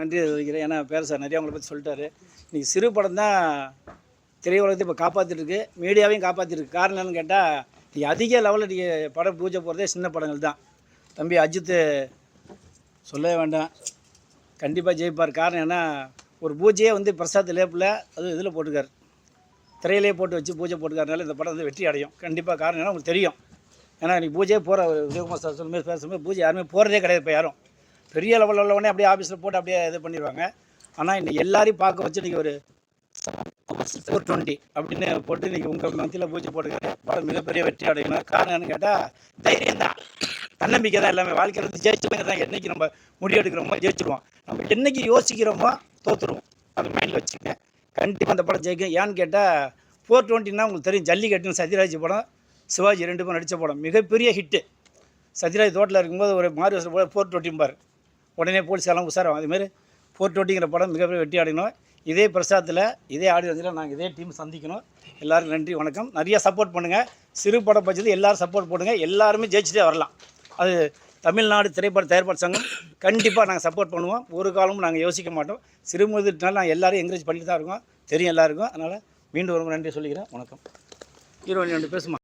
நன்றி தெரிவிக்கிறேன். ஏன்னா சார் நிறையா அவங்கள பற்றி சொல்லிட்டாரு. இன்றைக்கி சிறு படம் தான் திரையுலகத்தை இப்போ காப்பாற்றிட்டுருக்கு, மீடியாவையும் காப்பாற்றிருக்கு. காரணம் என்னன்னு கேட்டால், நீங்கள் அதிக லெவலில் நீங்கள் படம் பூஜை போகிறதே சின்ன படங்கள் தான். தம்பி அஜித்து சொல்லவே வேண்டாம், கண்டிப்பாக ஜெயிப்பார். காரணம் ஏன்னா ஒரு பூஜையே வந்து பிரசாத் லேப்பில் அது இதில் போட்டுக்கார், திரையிலே போட்டு வச்சு பூஜை போட்டுக்காரனால இந்த படம் வந்து வெற்றி அடையும் கண்டிப்பாக. காரணம் ஏன்னா உங்களுக்கு தெரியும், ஏன்னா இன்றைக்கி பூஜையே போகிற விஜயகுமார் சார் சொல்லும்போது பேசும்போது பூஜை யாருமே போகிறதே கிடையாது. இப்போ யாரும் பெரிய லெவலில் உள்ளவொடனே அப்படியே ஆஃபீஸில் போட்டு அப்படியே இது பண்ணிடுவாங்க. ஆனால் இன்னைக்கு எல்லாரையும் பார்க்க வச்சு இன்றைக்கி ஒரு 420 அப்படின்னு போட்டு இன்றைக்கி உங்கள் மத்தியில் பூஜை போட்டுக்கிற படம் மிகப்பெரிய வெற்றி அடையணும். காரணம் என்னன்னு கேட்டால் தைரியம் தான், தன்னம்பிக்கை தான். எல்லாமே வாழ்க்கையில் வந்து ஜெயிச்சுமே தான். என்றைக்கு நம்ம முடிவெடுக்கிறோமோ ஜெயிச்சிடுவோம், நம்ம என்றைக்கு யோசிக்கிறோமோ தோற்றுருவோம். அது மைண்டில் வச்சுங்க. கண்டிப்பாக அந்த படம் ஜெயிக்கும். ஏன்னு கேட்டால் 420ன்னா உங்களுக்கு தெரியும், ஜல்லிக்கட்டுன்னு சத்யராஜ் படம், சிவாஜி 2 பேரும் நடித்த படம், மிகப்பெரிய ஹிட்டு. சத்யராஜ் தோட்டில் இருக்கும்போது ஒரு மாறி வருஷம் போல 420 உடனே போலீஸ்காரெல்லாம் உசாரம். அதுமாரி 420ங்கிற படம் மிகப்பெரிய வெற்றி அடையணும். இதே பிரசாத்தில் இதே ஆடியன்ஸில் நாங்கள் இதே டீம் சந்திக்கணும். எல்லோரும் நன்றி, வணக்கம். நிறையா சப்போர்ட் பண்ணுங்கள். சிறு படம் பட்சத்தில் எல்லோரும் சப்போர்ட் பண்ணுங்க. எல்லாருமே ஜெயிச்சுட்டே வரலாம். அது தமிழ்நாடு திரைப்பட தயாரிப்பாளர் சங்கம் கண்டிப்பாக நாங்கள் சப்போர்ட் பண்ணுவோம். ஒரு காலமும் நாங்கள் யோசிக்க மாட்டோம். சிறு முதலீட்டுனால நாங்கள் எல்லோரும் என்கரேஜ் பண்ணிட்டு தான் இருக்கோம், தெரியும் எல்லாருக்கும். அதனால் மீண்டும் ஒரு நன்றி சொல்லிக்கிறேன். வணக்கம். ஹீரோயின் 2 பேசுமா.